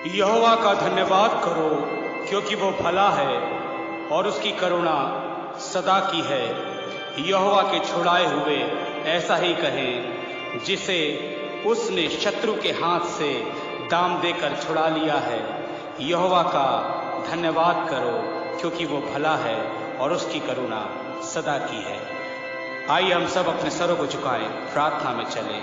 यहोवा का धन्यवाद करो क्योंकि वो भला है और उसकी करुणा सदा की है। यहोवा के छुड़ाए हुए ऐसा ही कहें जिसे उसने शत्रु के हाथ से दाम देकर छुड़ा लिया है। यहोवा का धन्यवाद करो क्योंकि वो भला है और उसकी करुणा सदा की है। आइए हम सब अपने सरों को झुकाएं, प्रार्थना में चलें।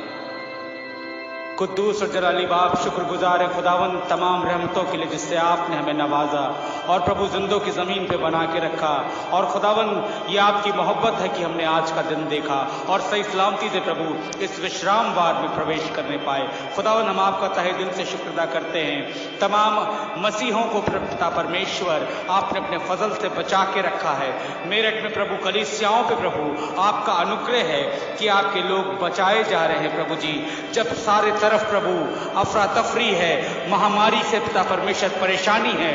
कुद्दूस और जलाली बाप, शुक्रगुजार है खुदावन तमाम रहमतों के लिए जिससे आपने हमें नवाजा और प्रभु जिंदों की ज़मीन पे बना के रखा। और खुदावन ये आपकी मोहब्बत है कि हमने आज का दिन देखा और सही सलामती से प्रभु इस विश्रामवार में प्रवेश करने पाए। खुदावन हम आपका तहे दिल से शुक्र अदा करते हैं। तमाम मसीहों को पिता परमेश्वर आपने अपने फजल से बचा के रखा है। मेरठ में प्रभु कलीसियाओं पे प्रभु आपका अनुग्रह है कि आपके लोग बचाए जा रहे हैं। प्रभु जी, जब सारे तरफ प्रभु अफरा तफरी है, महामारी से पिता परमेश्वर परेशानी है,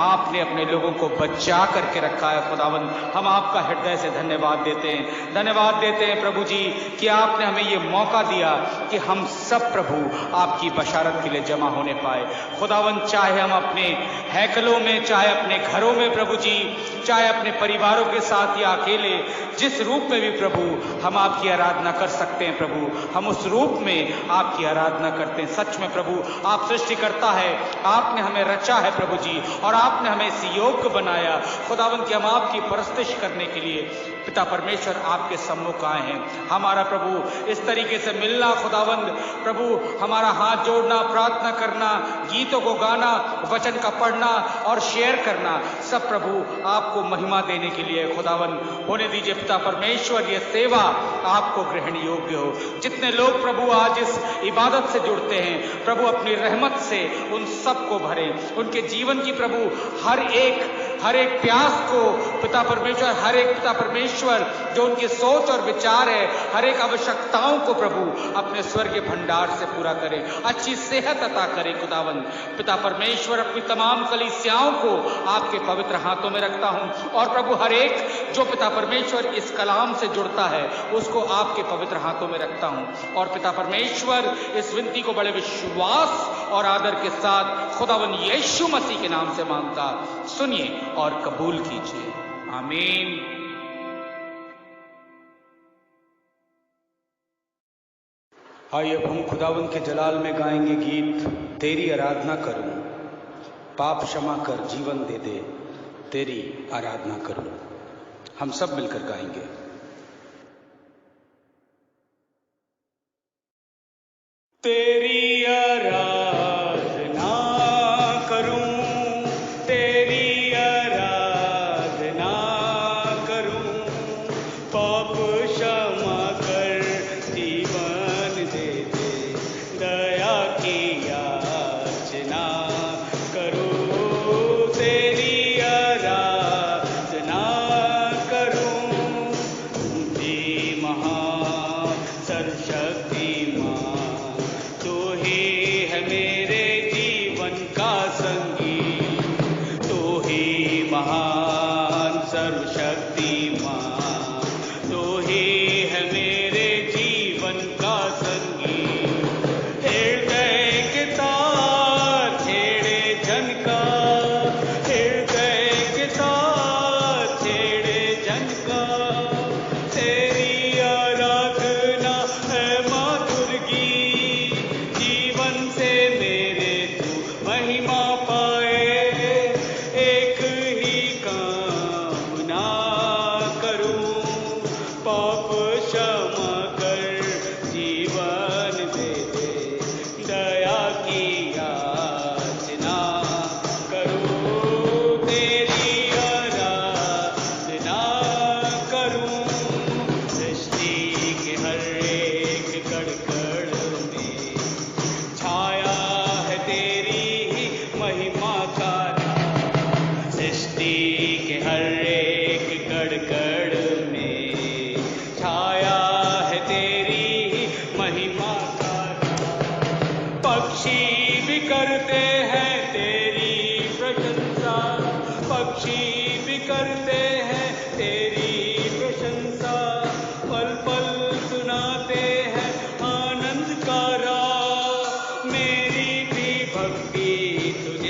आपने अपने लोगों को बचा करके रखा है। खुदावन हम आपका हृदय से धन्यवाद देते हैं, धन्यवाद देते हैं प्रभु जी कि आपने हमें ये मौका दिया कि हम सब प्रभु आपकी बशारत के लिए जमा होने पाए। खुदावन चाहे हम अपने हैकलों में, चाहे अपने घरों में प्रभु जी, चाहे अपने परिवारों के साथ या अकेले, जिस रूप में भी प्रभु हम आपकी आराधना कर सकते हैं प्रभु, हम उस रूप में आपकी आराधना करते हैं। सच में प्रभु आप सृष्टिकर्ता है, आपने हमें रचा है प्रभु जी, और आपने हमें इस योग्य बनाया खुदावन कि हम आपकी परस्तिश करने के लिए पिता परमेश्वर आपके सम्मुख आए हैं। हमारा प्रभु इस तरीके से मिलना खुदावंद प्रभु, हमारा हाथ जोड़ना, प्रार्थना करना, गीतों को गाना, वचन का पढ़ना और शेयर करना, सब प्रभु आपको महिमा देने के लिए खुदावंद होने दीजिए। पिता परमेश्वर ये सेवा आपको ग्रहण योग्य हो। जितने लोग प्रभु आज इस इबादत से जुड़ते हैं प्रभु अपनी रहमत से उन सबको भरे, उनके जीवन की प्रभु हर एक प्यास को पिता परमेश्वर, हर एक पिता परमेश्वर जो उनकी सोच और विचार है, हर एक आवश्यकताओं को प्रभु अपने स्वर्गीय भंडार से पूरा करे, अच्छी सेहत अता करे। खुदावन पिता परमेश्वर अपनी तमाम कलीसियाओं को आपके पवित्र हाथों में रखता हूं और प्रभु हर एक जो पिता परमेश्वर इस कलाम से जुड़ता है उसको आपके पवित्र हाथों में रखता हूं। और पिता परमेश्वर इस विनती को बड़े विश्वास और आदर के साथ खुदावन यीशु मसीह के नाम से मांगता सुनिए और कबूल कीजिए। आमीन। आइए अब हम खुदावन के जलाल में गाएंगे गीत, तेरी आराधना करूं, पाप क्षमा कर जीवन दे दे, तेरी आराधना करूं। हम सब मिलकर गाएंगे। तेरी आराधना करूं, तेरी आराधना करूं, पाप क्षमा कर जीवन दे दे, दया की याचना करूं, तेरी आराधना करूं। जी महान सर्वशक्तिमान तू ही है मेरे जीवन का संगी, तू ही महान सर्वशक्तिमान, तू ही है मेरे जीवन का संगी। हृदय के तार छेड़े झनका, हृदय के तार छेड़े झनका, तेरी आराधना है माँ दुर्गी, जीवन से मेरे तू महिमा पाए। एक ही कामना करूं, पाप क्षमा कर जीवन दे दे, दया की याचना करूं, तेरी आराधना करूं। सृष्टि के हर एक कण में छाया है तेरी ही महिमा का नाम, सृष्टि के हर एक कण में छाया है तेरी ही महिमा का नाम। पक्षी भी करते हैं तेरी प्रशंसा, पक्षी भी करते हैं तेरी प्रशंसा, पल पल सुनाते हैं आनंद का राग, मेरी भी भक्ति तुझ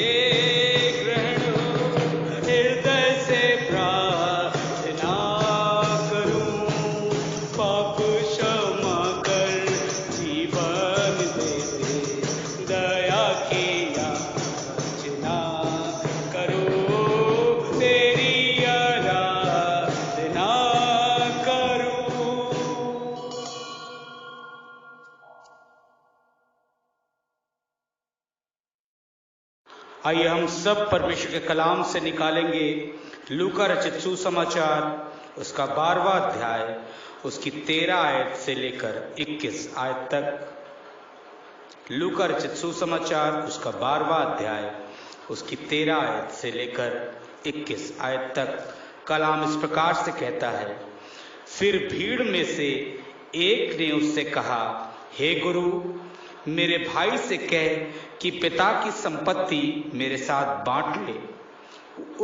आइए हम सब परमेश्वर के कलाम से निकालेंगे लूका रचित सुसमाचार, उसका 12वां अध्याय, उसकी 13 आयत से लेकर 21 आयत तक। लूका रचित सुसमाचार, उसका 12वां अध्याय, उसकी 13 आयत से लेकर 21 आयत तक। कलाम इस प्रकार से कहता है, फिर भीड़ में से एक ने उससे कहा, हे गुरु, मेरे भाई से कह कि पिता की संपत्ति मेरे साथ बांट ले।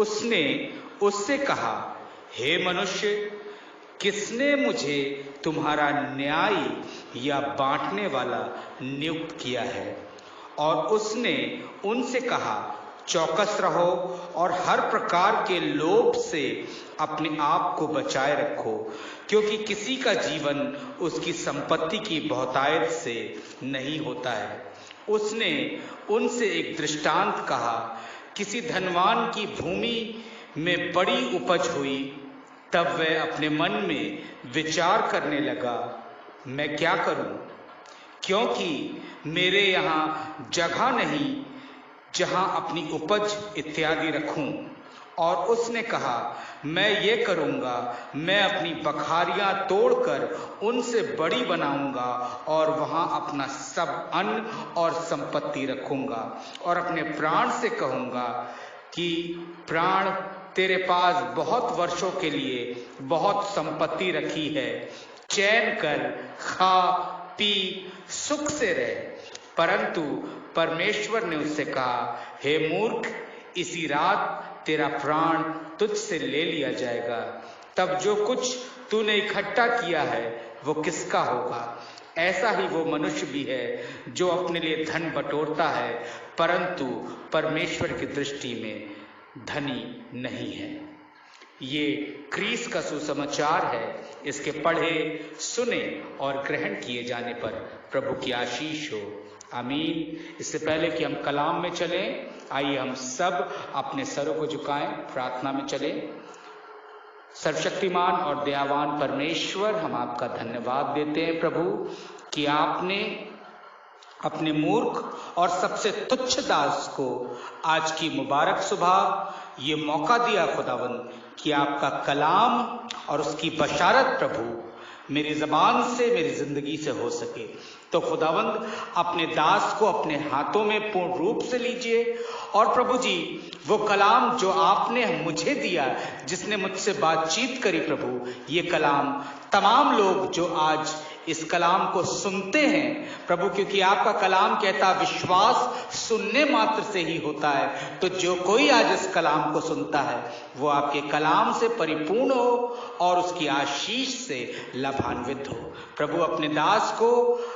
उसने उससे कहा, हे मनुष्य, किसने मुझे तुम्हारा न्यायी या बांटने वाला नियुक्त किया है? और उसने उनसे कहा, चौकस रहो और हर प्रकार के लोभ से अपने आप को बचाए रखो, क्योंकि किसी का जीवन उसकी संपत्ति की बहुतायत से नहीं होता है। उसने उनसे एक दृष्टांत कहा, किसी धनवान की भूमि में बड़ी उपज हुई। तब वह अपने मन में विचार करने लगा, मैं क्या करूं, क्योंकि मेरे यहाँ जगह नहीं जहां अपनी उपज इत्यादि रखूं। और उसने कहा, मैं ये करूंगा, मैं अपनी बखारियां तोड़कर उनसे बड़ी बनाऊंगा और वहां अपना सब अन्न और संपत्ति रखूंगा और अपने प्राण से कहूंगा कि प्राण, तेरे पास बहुत वर्षों के लिए बहुत संपत्ति रखी है, चैन कर, खा पी, सुख से रह। परंतु परमेश्वर ने उससे कहा, हे मूर्ख, इसी रात तेरा प्राण तुझसे ले लिया जाएगा। तब जो कुछ तूने इकट्ठा किया है वो किसका होगा? ऐसा ही वो मनुष्य भी है जो अपने लिए धन बटोरता है, परंतु परमेश्वर की दृष्टि में धनी नहीं है। ये क्रीस का सुसमाचार है। इसके पढ़े, सुने और ग्रहण किए जाने पर प्रभु की आशीष हो। आमीन। इससे पहले कि हम कलाम में चलें, आइए हम सब अपने सरों को झुकाएं, प्रार्थना में चलें। सर्वशक्तिमान और दयावान परमेश्वर, हम आपका धन्यवाद देते हैं प्रभु कि आपने अपने मूर्ख और सबसे तुच्छ दास को आज की मुबारक सुबह ये मौका दिया खुदावंद कि आपका कलाम और उसकी बशारत प्रभु मेरी जबान से, मेरी जिंदगी से हो सके। तो खुदावंद, अपने दास को अपने हाथों में पूर्ण रूप से लीजिए और प्रभु जी, वो कलाम जो आपने मुझे दिया, जिसने मुझसे बातचीत करी प्रभु, ये कलाम तमाम लोग जो आज इस कलाम को सुनते हैं प्रभु, क्योंकि आपका कलाम कहता विश्वास सुनने मात्र से ही होता है। तो जो कोई आज इस कलाम को सुनता है वो आपके कलाम से परिपूर्ण हो और उसकी आशीष से लाभान्वित हो। प्रभु, अपने दास को,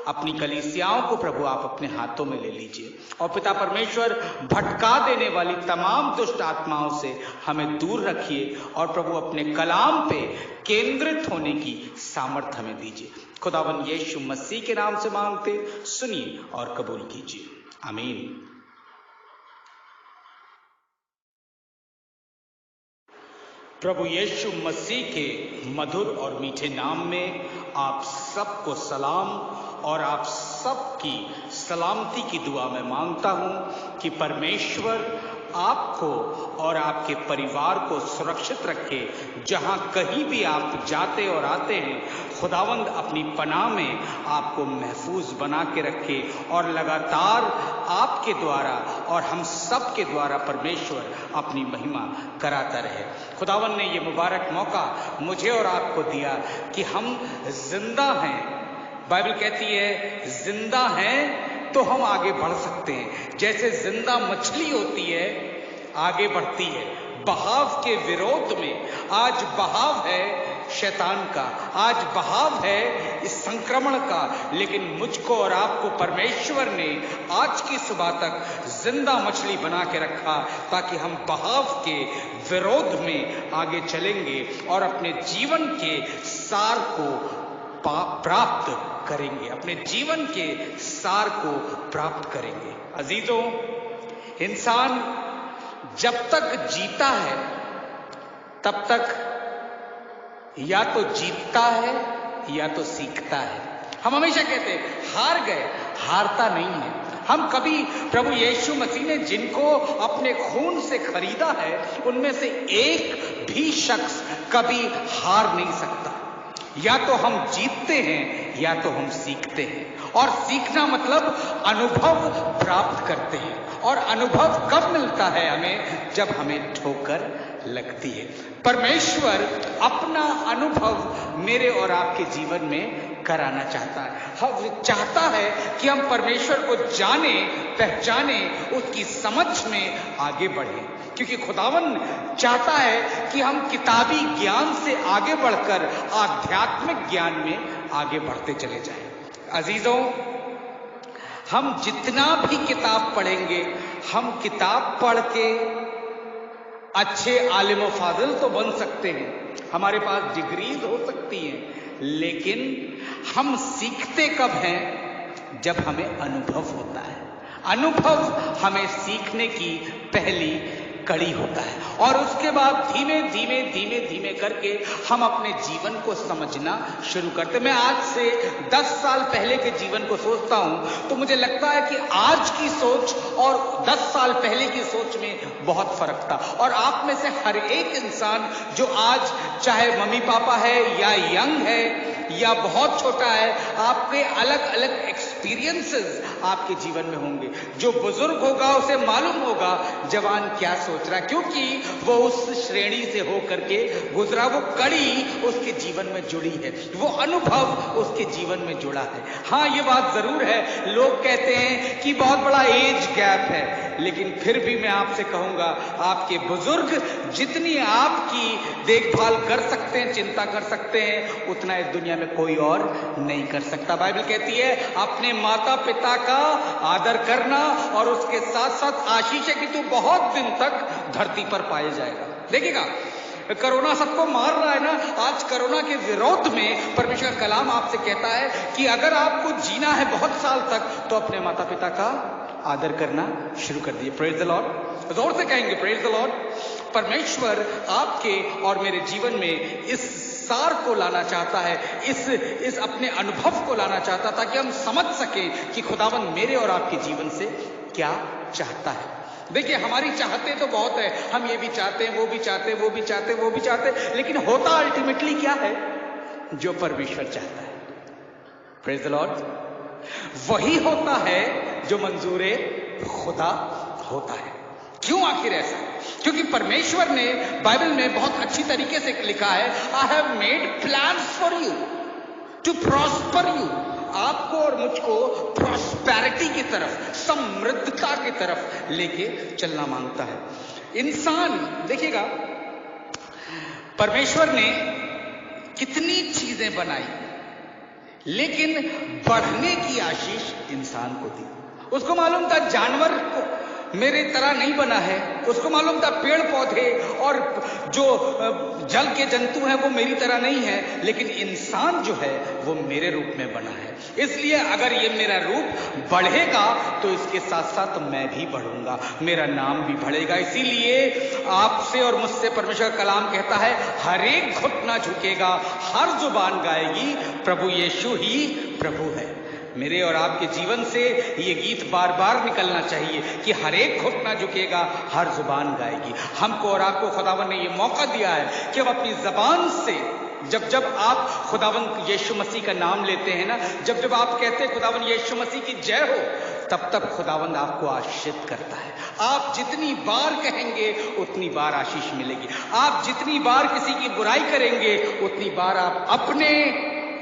अपनी कलीसियाओं को प्रभु आप अपने हाथों में ले लीजिए और पिता परमेश्वर, भटका देने वाली तमाम दुष्ट आत्माओं से हमें दूर रखिए और प्रभु अपने कलाम पे केंद्रित होने की सामर्थ्य हमें दीजिए। खुदावन यीशु मसीह के नाम से मांगते, सुनिए और कबूल कीजिए। आमीन। प्रभु यीशु मसीह के मधुर और मीठे नाम में आप सबको सलाम और आप सबकी सलामती की दुआ में मांगता हूं कि परमेश्वर आपको और आपके परिवार को सुरक्षित रखे। जहां कहीं भी आप जाते और आते हैं, खुदावंद अपनी पनाह में आपको महफूज बना के रखे और लगातार आपके द्वारा और हम सब के द्वारा परमेश्वर अपनी महिमा कराता रहे। खुदावंद ने ये मुबारक मौका मुझे और आपको दिया कि हम जिंदा हैं। बाइबल कहती है जिंदा हैं तो हम आगे बढ़ सकते हैं। जैसे जिंदा मछली होती है, आगे बढ़ती है। बहाव के विरोध में आज बहाव है शैतान का, आज बहाव है इस संक्रमण का, लेकिन मुझको और आपको परमेश्वर ने आज की सुबह तक जिंदा मछली बना के रखा ताकि हम बहाव के विरोध में आगे चलेंगे और अपने जीवन के सार को प्राप्त करेंगे, अपने जीवन के सार को प्राप्त करेंगे। अजीजों, इंसान जब तक जीता है तब तक या तो जीतता है या तो सीखता है। हम हमेशा कहते हैं हार गए, हारता नहीं है। हम कभी प्रभु यीशु मसीह ने जिनको अपने खून से खरीदा है, उनमें से एक भी शख्स कभी हार नहीं सकता। या तो हम जीतते हैं या तो हम सीखते हैं। और सीखना मतलब अनुभव प्राप्त करते हैं। और अनुभव कब मिलता है हमें? जब हमें ठोकर लगती है। परमेश्वर अपना अनुभव मेरे और आपके जीवन में कराना चाहता है। हम चाहता है कि हम परमेश्वर को जाने, पहचाने, उसकी समझ में आगे बढ़े। क्योंकि खुदावन चाहता है कि हम किताबी ज्ञान से आगे बढ़कर आध्यात्मिक ज्ञान में आगे बढ़ते चले जाएं। अजीजों, हम जितना भी किताब पढ़ेंगे, हम किताब पढ़ के अच्छे आलिम फाजिल तो बन सकते हैं, हमारे पास डिग्रीज हो सकती हैं, लेकिन हम सीखते कब हैं? जब हमें अनुभव होता है। अनुभव हमें सीखने की पहली कड़ी होता है। और उसके बाद धीमे धीमे धीमे धीमे करके हम अपने जीवन को समझना शुरू करते। मैं आज से 10 साल पहले के जीवन को सोचता हूं तो मुझे लगता है कि आज की सोच और 10 साल पहले की सोच में बहुत फर्क था। और आप में से हर एक इंसान जो आज चाहे मम्मी पापा है या यंग है या बहुत छोटा है, आपके अलग अलग एक्सपीरियंसेस आपके जीवन में होंगे। जो बुजुर्ग होगा उसे मालूम होगा जवान क्या सोच रहा है, क्योंकि वो उस श्रेणी से होकर के गुजरा, वो कड़ी उसके जीवन में जुड़ी है, वो अनुभव उसके जीवन में जुड़ा है। हाँ, ये बात जरूर है, लोग कहते हैं कि बहुत बड़ा एज गैप है, लेकिन फिर भी मैं आपसे कहूंगा, आपके बुजुर्ग जितनी आपकी देखभाल कर सकते हैं, चिंता कर सकते हैं, उतना इस दुनिया में कोई और नहीं कर सकता। बाइबल कहती है अपने माता पिता का आदर करना और उसके साथ साथ आशीष है कि तू बहुत दिन तक धरती पर पाए जाएगा। देखिएगा, कोरोना सबको मार रहा है ना, आज कोरोना के विरोध में परमेश्वर का कलाम आपसे कहता है कि अगर आपको जीना है बहुत साल तक तो अपने माता पिता का आदर करना शुरू कर दिए। प्रेज द लॉर्ड, जोर से कहेंगे प्रेज द लॉर्ड। परमेश्वर आपके और मेरे जीवन में इस सार को लाना चाहता है, इस अपने अनुभव को लाना चाहता, ताकि हम समझ सकें कि खुदावन मेरे और आपके जीवन से क्या चाहता है। देखिए, हमारी चाहते तो बहुत है, हम ये भी चाहते हैं, वो भी चाहते हैं, वो भी चाहते हैं, वो भी चाहते हैं, लेकिन होता अल्टीमेटली क्या है? जो परमेश्वर चाहता है। Praise the Lord. वही होता है जो मंजूरे खुदा होता है। क्यों आखिर ऐसा? क्योंकि परमेश्वर ने बाइबल में बहुत अच्छी तरीके से लिखा है, I have made plans for you to prosper you. आपको और मुझको प्रॉस्पेरिटी की तरफ, समृद्धता की तरफ लेके चलना मांगता है इंसान। देखिएगा, परमेश्वर ने कितनी चीजें बनाई, लेकिन बढ़ने की आशीष इंसान को दी। उसको मालूम था जानवर को मेरे तरह नहीं बना है, उसको मालूम था पेड़ पौधे और जो जल के जंतु हैं वो मेरी तरह नहीं है, लेकिन इंसान जो है वो मेरे रूप में बना है। इसलिए अगर ये मेरा रूप बढ़ेगा तो इसके साथ साथ मैं भी बढ़ूंगा, मेरा नाम भी बढ़ेगा। इसीलिए आपसे और मुझसे परमेश्वर कलाम कहता है, हर एक घुटना झुकेगा, हर जुबान गाएगी, प्रभु यीशु ही प्रभु है। मेरे और आपके जीवन से ये गीत बार बार निकलना चाहिए कि हर एक घुटना झुकेगा, हर जुबान गाएगी। हमको और आपको खुदावन ने ये मौका दिया है कि हम अपनी जबान से जब आप खुदावन यीशु मसीह का नाम लेते हैं ना, जब आप कहते हैं खुदावन यीशु मसीह की जय हो, तब खुदावंद आपको आशीषित करता है। आप जितनी बार कहेंगे उतनी बार आशीष मिलेगी। आप जितनी बार किसी की बुराई करेंगे उतनी बार आप अपने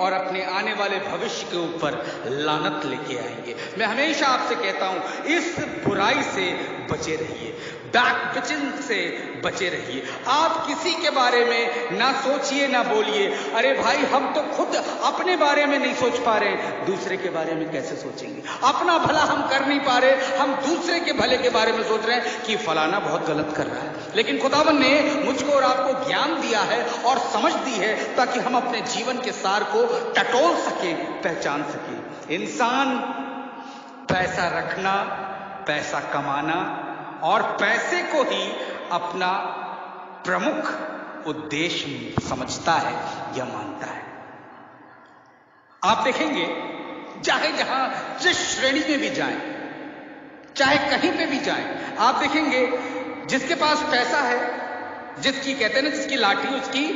और अपने आने वाले भविष्य के ऊपर लानत लेके आएंगे। मैं हमेशा आपसे कहता हूं, इस बुराई से बचे रहिए, बैकबिचिंग से बचे रहिए। आप किसी के बारे में ना सोचिए ना बोलिए, अरे भाई हम तो खुद अपने बारे में नहीं सोच पा रहे, दूसरे के बारे में कैसे सोचेंगे? अपना भला हम कर नहीं पा रहे, हम दूसरे के भले के बारे में सोच रहे हैं कि फलाना बहुत गलत कर रहा है। लेकिन खुदावन ने मुझको और आपको ज्ञान दिया है और समझ दी है ताकि हम अपने जीवन के सार को टटोल सके, पहचान सके। इंसान पैसा रखना, पैसा कमाना और पैसे को ही अपना प्रमुख उद्देश्य समझता है या मानता है। आप देखेंगे चाहे जहां जिस श्रेणी में भी जाएं, चाहे कहीं पे भी जाएं, आप देखेंगे जिसके पास पैसा है, जिसकी कहते हैं ना जिसकी लाठी उसकी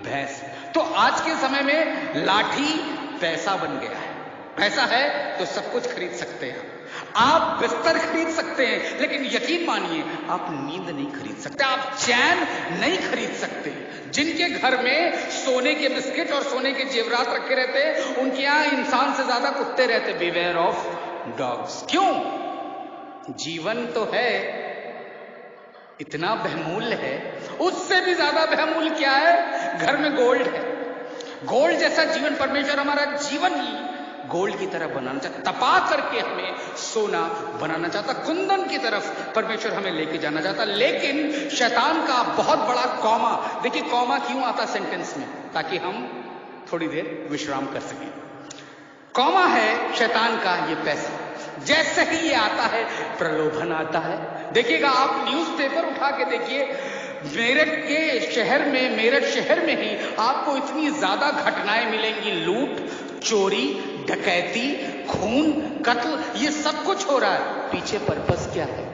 भैंस। तो आज के समय में लाठी पैसा बन गया है। पैसा है तो सब कुछ खरीद सकते हैं। आप बिस्तर खरीद सकते हैं, लेकिन यकीन मानिए आप नींद नहीं खरीद सकते, आप चैन नहीं खरीद सकते। जिनके घर में सोने के बिस्किट और सोने के जेवरात रखे रहते हैं, उनके यहां इंसान से ज्यादा कुत्ते रहते। Beware of dogs. क्यों? जीवन तो है, इतना बहुमूल्य है, उससे भी ज्यादा बहुमूल्य क्या है? घर में गोल्ड है। गोल्ड जैसा जीवन परमेश्वर हमारा जीवन ही गोल्ड की तरह बनाना चाहता, तपा करके हमें सोना बनाना चाहता, कुंदन की तरफ परमेश्वर हमें लेके जाना चाहता। लेकिन शैतान का बहुत बड़ा कॉमा, देखिए कॉमा क्यों आता सेंटेंस में? ताकि हम थोड़ी देर विश्राम कर सकें। कॉमा है शैतान का ये पैसा। जैसे ही ये आता है प्रलोभन आता है। देखिएगा आप न्यूज़पेपर उठा के देखिए, मेरठ के शहर में, मेरठ शहर में ही आपको इतनी ज्यादा घटनाएं मिलेंगी, लूट, चोरी, डकैती, खून, कत्ल, ये सब कुछ हो रहा है। पीछे पर्पस क्या है?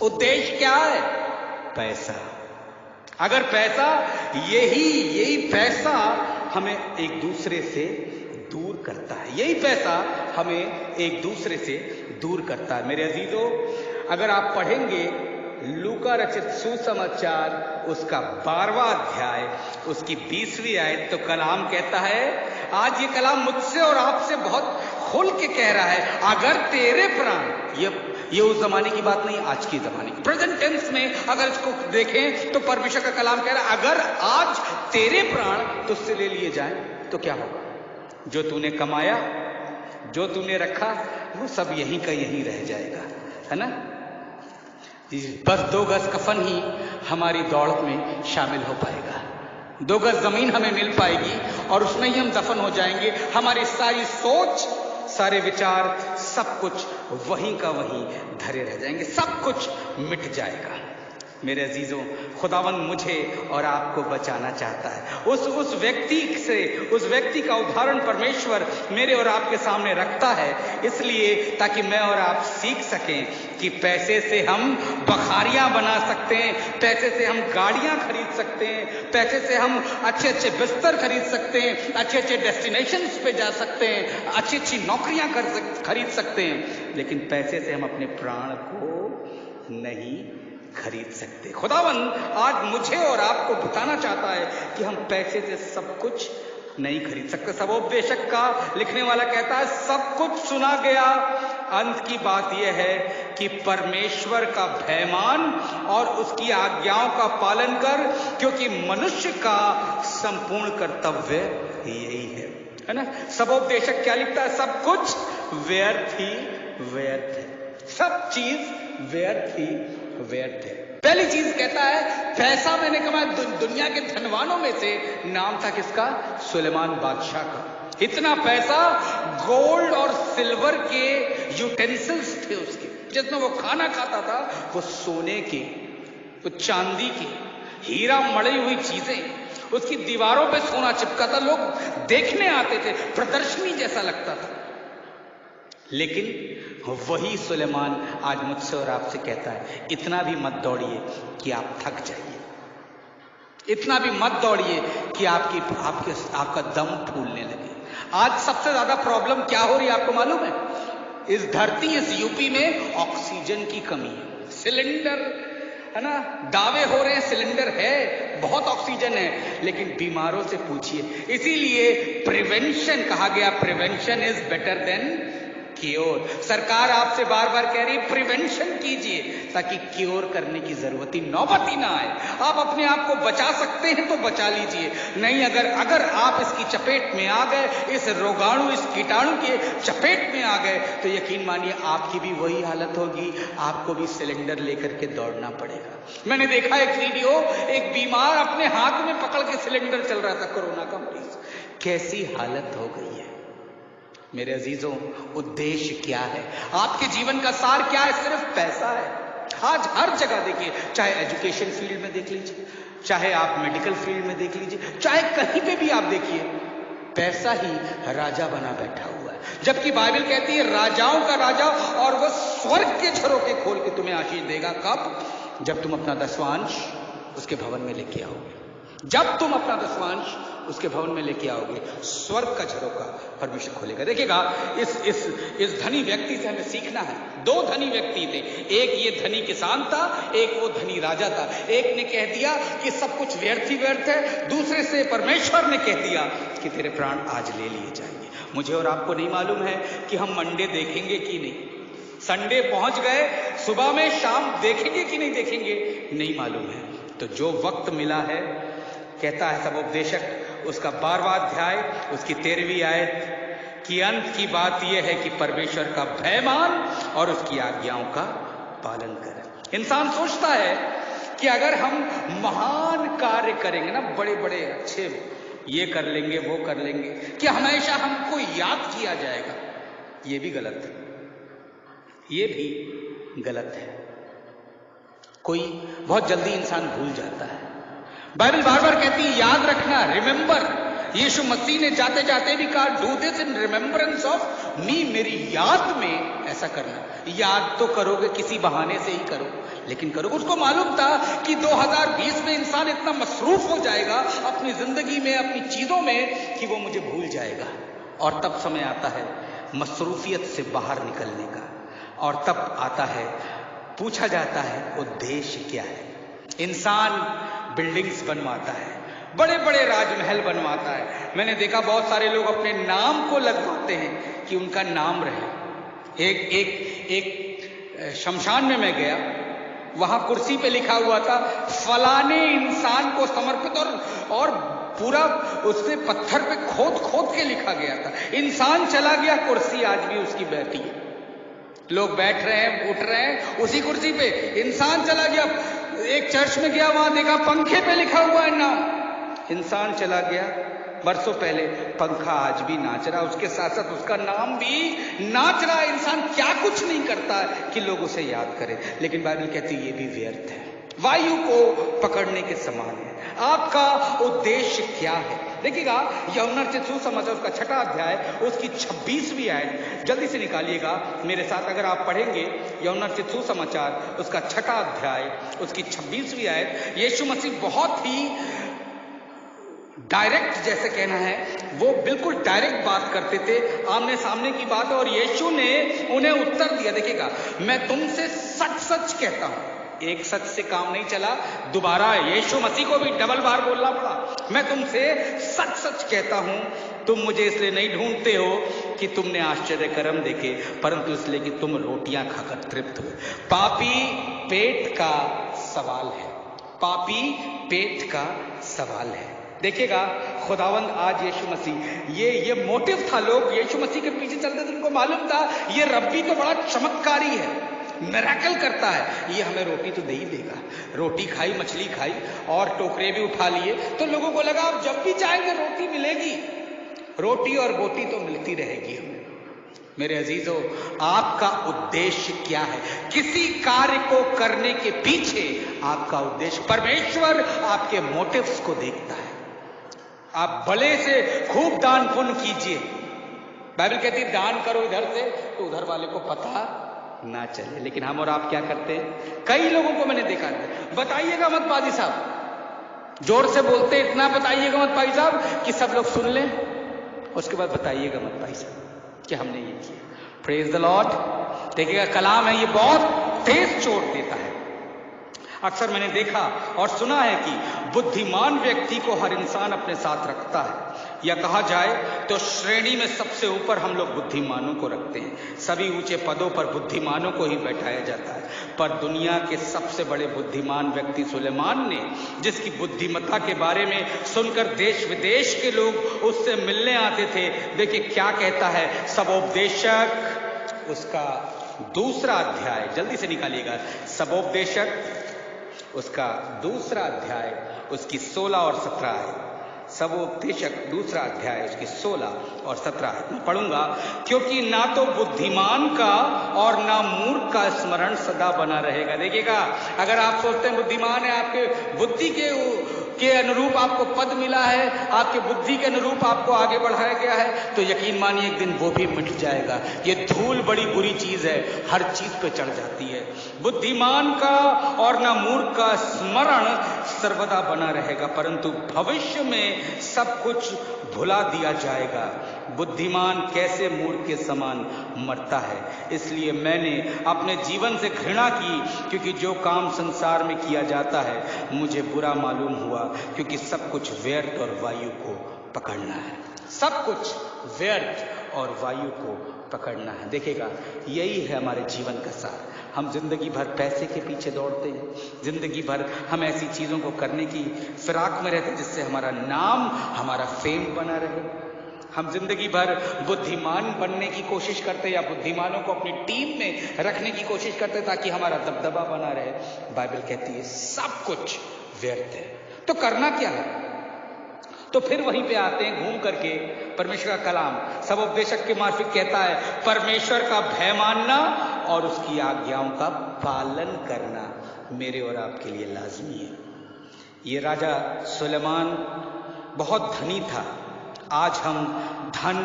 उद्देश्य क्या है? पैसा। अगर पैसा, यही पैसा हमें एक दूसरे से दूर करता है, यही पैसा हमें एक दूसरे से दूर करता है। मेरे अजीजों, अगर आप पढ़ेंगे लूका रचित सुसमाचार उसका 12वां अध्याय उसकी 20वीं आयत, तो कलाम कहता है, आज ये कलाम मुझसे और आपसे बहुत खुल के कह रहा है, अगर तेरे प्राण, ये उस जमाने की बात नहीं, आज की जमाने की, प्रेजेंट टेंस में अगर इसको देखें तो परमेश्वर का कलाम कह रहा है, अगर आज तेरे प्राण तुझसे ले लिए जाएं तो क्या होगा? जो तूने कमाया, जो तूने रखा, वो सब यहीं का यहीं रह जाएगा, है ना? बस 2 गज कफन ही हमारी दौड़ में शामिल हो पाएगा, 2 गज जमीन हमें मिल पाएगी और उसमें ही हम दफन हो जाएंगे। हमारी सारी सोच, सारे विचार, सब कुछ वहीं का वहीं धरे रह जाएंगे, सब कुछ मिट जाएगा। मेरे अजीजों, खुदावन मुझे और आपको बचाना चाहता है। उस व्यक्ति से, उस व्यक्ति का उदाहरण परमेश्वर मेरे और आपके सामने रखता है, इसलिए ताकि मैं और आप सीख सकें कि पैसे से हम बखारियां बना सकते हैं, पैसे से हम गाड़ियां खरीद सकते हैं, पैसे से हम अच्छे अच्छे बिस्तर खरीद सकते हैं, अच्छे अच्छे डेस्टिनेशंस पे जा सकते हैं, अच्छी अच्छी नौकरियां खरीद सकते हैं, लेकिन पैसे से हम अपने प्राण को नहीं खरीद सकते। खुदावन आज मुझे और आपको बताना चाहता है कि हम पैसे से सब कुछ नहीं खरीद सकते। सबोपदेशक का लिखने वाला कहता है, सब कुछ सुना गया, अंत की बात यह है कि परमेश्वर का भय मान और उसकी आज्ञाओं का पालन कर, क्योंकि मनुष्य का संपूर्ण कर्तव्य यही है ना? सबोपदेशक क्या लिखता है? सब कुछ व्यर्थ ही व्यर्थ है, सब चीज व्यर्थ ही व्यर्थ है। पहली चीज कहता है, पैसा मैंने कमाया। दुनिया के धनवानों में से नाम था किसका? सुलेमान बादशाह का। इतना पैसा, गोल्ड और सिल्वर के यूटेंसिल्स थे उसके, जिसमें वो खाना खाता था वो सोने के, वो चांदी के, हीरा मड़ी हुई चीजें, उसकी दीवारों पे सोना चिपका था, लोग देखने आते थे, प्रदर्शनी जैसा लगता था। लेकिन वही सुलेमान आज मुझसे और आपसे कहता है, इतना भी मत दौड़िए कि आप थक जाइए, इतना भी मत दौड़िए कि आपका दम फूलने लगे। आज सबसे ज्यादा प्रॉब्लम क्या हो रही है आपको मालूम है? इस धरती, इस यूपी में ऑक्सीजन की कमी है। सिलेंडर है ना, दावे हो रहे हैं सिलेंडर है, बहुत ऑक्सीजन है, लेकिन बीमारों से पूछिए। इसीलिए प्रिवेंशन कहा गया, prevention is better than cure. सरकार आपसे बार बार कह रही है प्रिवेंशन कीजिए, ताकि क्योर करने की जरूरत ही नौबत ही ना आए। आप अपने आप को बचा सकते हैं तो बचा लीजिए, नहीं अगर आप इसकी चपेट में आ गए, इस रोगाणु, इस कीटाणु के चपेट में आ गए, तो यकीन मानिए आपकी भी वही हालत होगी, आपको भी सिलेंडर लेकर के दौड़ना पड़ेगा। मैंने देखा एक वीडियो, एक बीमार अपने हाथ में पकड़ के सिलेंडर चल रहा था, कोरोना का मरीज। कैसी हालत हो गई है। मेरे अजीजों, उद्देश्य क्या है? आपके जीवन का सार क्या है? सिर्फ पैसा है। आज हर जगह देखिए, चाहे एजुकेशन फील्ड में देख लीजिए, चाहे आप मेडिकल फील्ड में देख लीजिए, चाहे कहीं पे भी आप देखिए, पैसा ही राजा बना बैठा हुआ है। जबकि बाइबल कहती है राजाओं का राजा और वह स्वर्ग के झरोखे खोल के तुम्हें आशीष देगा। कब? जब तुम अपना दसवांश उसके भवन में लेके आओगे। जब तुम अपना दसवांश उसके भवन में लेके आओगे, स्वर्ग का झरोखा परमेश्वर खोलेगा। देखिएगा, इस धनी व्यक्ति से हमें सीखना है। दो धनी व्यक्ति थे, एक ये धनी किसान था, एक वो धनी राजा था। एक ने कह दिया कि सब कुछ व्यर्थ ही व्यर्थ है, दूसरे से परमेश्वर ने कह दिया कि तेरे प्राण आज ले लिए जाएंगे। मुझे और आपको नहीं मालूम है कि हम मंडे देखेंगे कि नहीं, संडे पहुंच गए, सुबह में शाम देखेंगे कि नहीं देखेंगे, नहीं मालूम है। तो जो वक्त मिला है, कहता है सब उपदेशक उसका 12वां अध्याय उसकी 13वीं आयत की अंत की बात यह है कि परमेश्वर का भय मान और उसकी आज्ञाओं का पालन करें। इंसान सोचता है कि अगर हम महान कार्य करेंगे ना, बड़े बड़े अच्छे ये कर लेंगे वो कर लेंगे, कि हमेशा हमको याद किया जाएगा। ये भी गलत है, ये भी गलत है। कोई बहुत जल्दी इंसान भूल जाता है। बाइबल बार बार कहती है याद रखना, रिमेंबर। यीशु मसीह ने जाते जाते भी कहा do this in remembrance of me, मेरी याद में ऐसा करना। याद तो करोगे किसी बहाने से ही करो, लेकिन करो। उसको मालूम था कि 2020 में इंसान इतना मसरूफ हो जाएगा अपनी जिंदगी में, अपनी चीजों में, कि वो मुझे भूल जाएगा। और तब समय आता है मसरूफियत से बाहर निकलने का, और तब आता है, पूछा जाता है उद्देश्य क्या है। इंसान बिल्डिंग्स बनवाता है, बड़े बड़े राजमहल बनवाता है। मैंने देखा बहुत सारे लोग अपने नाम को लगवाते हैं कि उनका नाम रहे। एक शमशान में मैं गया, वहां कुर्सी पे लिखा हुआ था फलाने इंसान को समर्पित, और पूरा उससे पत्थर पे खोद खोद के लिखा गया था। इंसान चला गया, कुर्सी आज भी उसकी बैठी है, लोग बैठ रहे हैं, उठ रहे हैं उसी कुर्सी पे। इंसान चला गया, एक चर्च में गया, वहां देखा पंखे पे लिखा हुआ है नाम। इंसान चला गया बरसों पहले, पंखा आज भी नाच रहा, उसके साथ साथ उसका नाम भी नाच रहा। इंसान क्या कुछ नहीं करता है कि लोग उसे याद करें, लेकिन बाइबल कहती है ये भी व्यर्थ है, वायु को पकड़ने के समान है। आपका उद्देश्य क्या है? देखिएगा, यूहन्ना रचित सुसमाचार उसका 6वां अध्याय उसकी 26वीं आयत, जल्दी से निकालिएगा मेरे साथ। अगर आप पढ़ेंगे यूहन्ना रचित सुसमाचार उसका 6वां अध्याय उसकी 26वीं आयत, यीशु मसीह बहुत ही डायरेक्ट, जैसे कहना है, वो बिल्कुल डायरेक्ट बात करते थे, आमने सामने की बात। और यीशु ने उन्हें उत्तर दिया, देखिएगा, मैं तुमसे सच सच कहता हूं। एक सच से काम नहीं चला, दोबारा यीशु मसीह को भी डबल बार बोलना पड़ा। मैं तुमसे सच सच कहता हूं, तुम मुझे इसलिए नहीं ढूंढते हो कि तुमने आश्चर्य कर्म देखे, परंतु इसलिए कि तुम रोटियां खाकर तृप्त हुए। पापी पेट का सवाल है, पापी पेट का सवाल है। देखिएगा, खुदावंद आज यीशु मसीह, ये मोटिव था। लोग यीशु मसीह के पीछे चलते थे, उनको मालूम था ये रब्बी तो बड़ा चमत्कारी है, मिरेकल करता है, ये हमें रोटी तो दे ही देगा। रोटी खाई, मछली खाई और टोकरे भी उठा लिए, तो लोगों को लगा अब जब भी चाहेंगे रोटी मिलेगी, रोटी और बोटी तो मिलती रहेगी हमें। मेरे अजीजों, आपका उद्देश्य क्या है? किसी कार्य को करने के पीछे आपका उद्देश्य, परमेश्वर आपके मोटिव्स को देखता है। आप भले से खूब दान पुण्य कीजिए, बाइबल कहती है दान करो इधर से तो उधर वाले को पता ना चले, लेकिन हम और आप क्या करते हैं? कई लोगों को मैंने देखा है, बताइएगा मत पादी साहब, जोर से बोलते इतना बताइएगा मत भाई साहब कि सब लोग सुन लें, उसके बाद बताइएगा मत भाई साहब कि हमने ये किया। Praise the Lord. देखिएगा, कलाम है, ये बहुत तेज चोट देता है। अक्सर मैंने देखा और सुना है कि बुद्धिमान व्यक्ति को हर इंसान अपने साथ रखता है, या कहा जाए तो श्रेणी में सबसे ऊपर हम लोग बुद्धिमानों को रखते हैं। सभी ऊंचे पदों पर बुद्धिमानों को ही बैठाया जाता है, पर दुनिया के सबसे बड़े बुद्धिमान व्यक्ति सुलेमान ने, जिसकी बुद्धिमत्ता के बारे में सुनकर देश विदेश के लोग उससे मिलने आते थे, देखिए क्या कहता है सबोपदेशक उसका 2वां अध्याय, जल्दी से निकालिएगा, सबोपदेशक उसका 2वां अध्याय उसकी 16 और 17 है। सबोपदेशक 2वां अध्याय उसकी 16 और 17 है। मैं पढ़ूंगा, क्योंकि ना तो बुद्धिमान का और ना मूर्ख का स्मरण सदा बना रहेगा। देखिएगा, अगर आप सोचते हैं बुद्धिमान है, आपके बुद्धि के अनुरूप आपको पद मिला है, आपके बुद्धि के अनुरूप आपको आगे बढ़ाया गया है, तो यकीन मानिए एक दिन वो भी मिट जाएगा। ये धूल बड़ी बुरी चीज है, हर चीज पे चढ़ जाती है। बुद्धिमान का और ना मूर्ख का स्मरण सर्वदा बना रहेगा, परंतु भविष्य में सब कुछ भुला दिया जाएगा। बुद्धिमान कैसे मूर्ख के समान मरता है। इसलिए मैंने अपने जीवन से घृणा की, क्योंकि जो काम संसार में किया जाता है मुझे बुरा मालूम हुआ, क्योंकि सब कुछ व्यर्थ और वायु को पकड़ना है। सब कुछ व्यर्थ और वायु को पकड़ना है। देखिएगा, यही है हमारे जीवन का सार। हम जिंदगी भर पैसे के पीछे दौड़ते हैं, जिंदगी भर हम ऐसी चीजों को करने की फिराक में रहते हैं जिससे हमारा नाम, हमारा फेम बना रहे। हम जिंदगी भर बुद्धिमान बनने की कोशिश करते हैं या बुद्धिमानों को अपनी टीम में रखने की कोशिश करते हैं ताकि हमारा दबदबा बना रहे। बाइबल कहती है सब कुछ व्यर्थ है। तो करना क्या है? तो फिर वहीं पे आते हैं घूम करके परमेश्वर का कलाम सब उपदेशक के मार्फिक कहता है परमेश्वर का भय मानना और उसकी आज्ञाओं का पालन करना मेरे और आपके लिए लाजमी है। ये राजा सुलेमान बहुत धनी था। आज हम धन,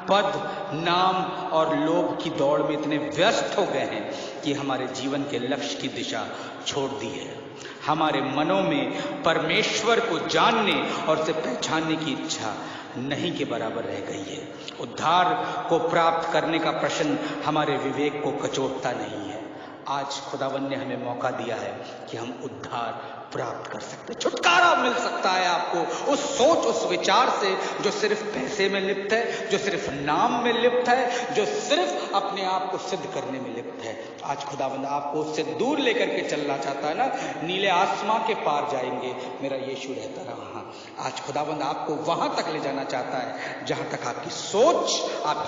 पद, नाम और लोभ की दौड़ में इतने व्यस्त हो गए हैं कि हमारे जीवन के लक्ष्य की दिशा छोड़ दी है। हमारे मनों में परमेश्वर को जानने और उसे पहचानने की इच्छा नहीं के बराबर रह गई है। उद्धार को प्राप्त करने का प्रश्न हमारे विवेक को कचोटता नहीं है। आज खुदावन ने हमें मौका दिया है कि हम उद्धार प्राप्त कर सकते, छुटकारा मिल सकता है आपको उस सोच, उस विचार से जो सिर्फ पैसे में लिप्त है, जो सिर्फ नाम में लिप्त है, जो सिर्फ अपने आप को सिद्ध करने में लिप्त है। आज खुदावंद आपको उससे दूर लेकर के चलना चाहता है ना। नीले आसमां के पार जाएंगे, मेरा यीशु रहता रहा वहां। आज खुदावंद आपको वहां तक ले जाना चाहता है जहां तक आपकी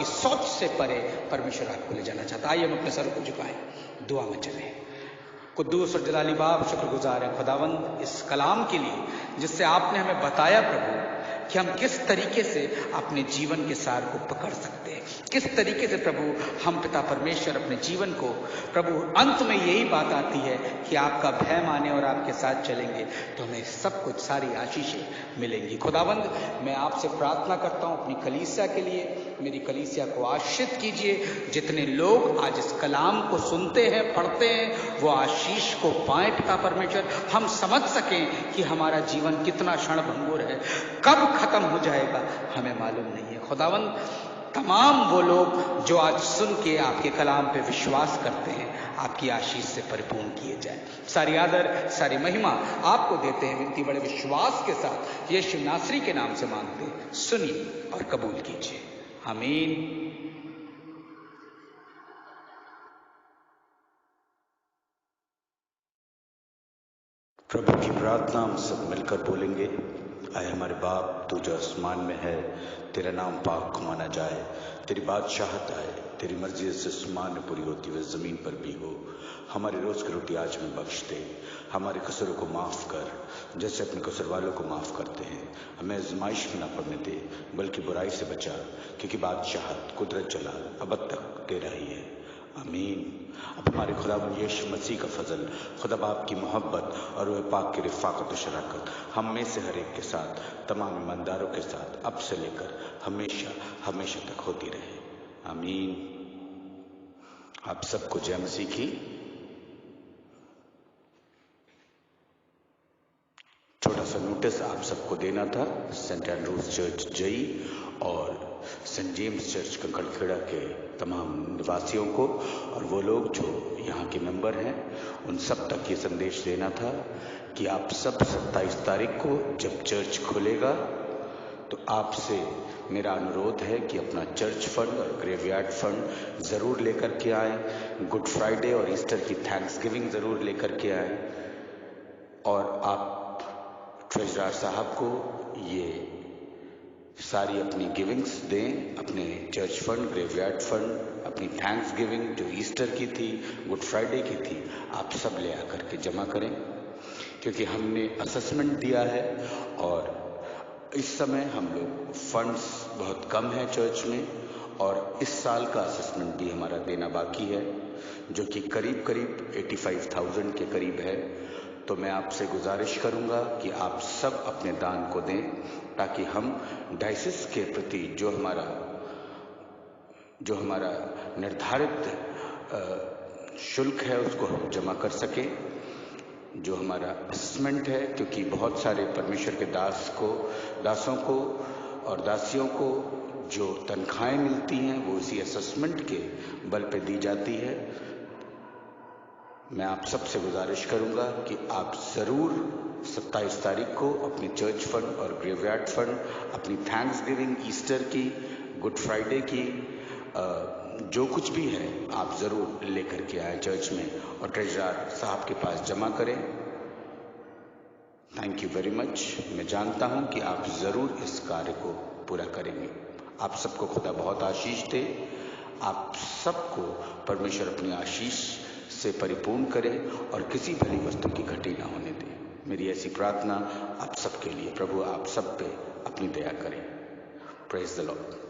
सोच से परे परमेश्वर आपको ले जाना चाहता है। आइए हम अपने सर को झुकाएं, दुआ में चलें। कुद्दूस और जलाली बाप शुक्रगुजार हैं खुदावंद इस कलाम के लिए जिससे आपने हमें बताया प्रभु कि हम किस तरीके से अपने जीवन के सार को पकड़ सकते हैं, किस तरीके से प्रभु हम पिता परमेश्वर अपने जीवन को प्रभु अंत में यही बात आती है कि आपका भय माने और आपके साथ चलेंगे तो हमें सब कुछ सारी आशीषें मिलेंगी। खुदावंद मैं आपसे प्रार्थना करता हूँ अपनी कलीसिया के लिए, मेरी कलीसिया को आशीषित कीजिए। जितने लोग आज इस कलाम को सुनते हैं, पढ़ते हैं, वो आशीष को पाएं पिता परमेश्वर। हम समझ सकें कि हमारा जीवन कितना क्षणभंगुर है, कब खत्म हो जाएगा हमें मालूम नहीं है। खुदावंद तमाम वो लोग जो आज सुन के आपके कलाम पे विश्वास करते हैं आपकी आशीष से परिपूर्ण किए जाए। सारी आदर सारी महिमा आपको देते हैं, विनती बड़े विश्वास के साथ यीशु नासरी के नाम से मांगते, सुनिए और कबूल कीजिए, आमीन। प्रभु की प्रार्थना हम सब मिलकर बोलेंगे। आए हमारे बाप तू जो आसमान में है, तेरा नाम पाक माना जाए, तेरी बादशाहत आए, तेरी मर्जी से आसमान में पूरी होती हुई जमीन पर भी हो। हमारी रोज की रोटी आज में बख्श दे, हमारे कसूरों को माफ कर जैसे अपने कसूर वालों को माफ करते हैं। हमें आजमाइश में ना पड़ने दे बल्कि बुराई से बचा, क्योंकि बादशाहत, कुदरत, जलाल अब तक तेरा ही है, आमीन। अब हमारे खुदा यीशु मसीह का फजल, खुदा बाप की मोहब्बत और वह पाक की रिफ़ाक़त और शराकत हम में से हर एक के साथ, तमाम ईमानदारों के साथ अब से लेकर हमेशा हमेशा तक होती रहे, आमीन। आप सबको जय मसीह की। छोटा सा नोटिस आप सबको देना था। सेंट एंड्रूज चर्च जई और सेंट जेम्स चर्च कंकड़खेड़ा के तमाम निवासियों को और वो लोग जो यहाँ के मेंबर हैं उन सब तक ये संदेश देना था कि आप सब 27 तारीख को जब चर्च खुलेगा तो आपसे मेरा अनुरोध है कि अपना चर्च फंड और ग्रेवयार्ड फंड ज़रूर लेकर के आएँ। गुड फ्राइडे और ईस्टर की थैंक्सगिविंग ज़रूर लेकर के आएँ और आप ट्रेजरर साहब को ये सारी अपनी गिविंग्स दें, अपने चर्च फंड, ग्रेवयार्ड फंड, अपनी थैंक्स गिविंग जो ईस्टर की थी, गुड फ्राइडे की थी, आप सब ले आकर के जमा करें, क्योंकि हमने असेसमेंट दिया है और इस समय हम लोग फंड्स बहुत कम है चर्च में और इस साल का असेसमेंट भी हमारा देना बाकी है जो कि करीब 85,000 के करीब है। तो मैं आपसे गुजारिश करूंगा कि आप सब अपने दान को दें, ताकि हम डायसिस के प्रति जो हमारा निर्धारित शुल्क है उसको हम जमा कर सकें, जो हमारा असेसमेंट है, क्योंकि बहुत सारे परमेश्वर के दासों को और दासियों को जो तनख्वाहें मिलती हैं वो इसी असेसमेंट के बल पे दी जाती है। मैं आप सबसे गुजारिश करूंगा कि आप ज़रूर 27 तारीख को अपनी चर्च फंड और ग्रेवयार्ड फंड, अपनी थैंक्स गिविंग, ईस्टर की, गुड फ्राइडे की, जो कुछ भी है आप ज़रूर लेकर के आए चर्च में और ट्रेजरर साहब के पास जमा करें। Thank you very much. मैं जानता हूं कि आप ज़रूर इस कार्य को पूरा करेंगे। आप सबको खुदा बहुत आशीष दे। आप सबको परमेश्वर अपनी आशीष से परिपूर्ण करे और किसी भली वस्तु की घटी ना होने दे। मेरी ऐसी प्रार्थना आप सबके लिए। प्रभु आप सब पे अपनी दया करें। Praise the Lord.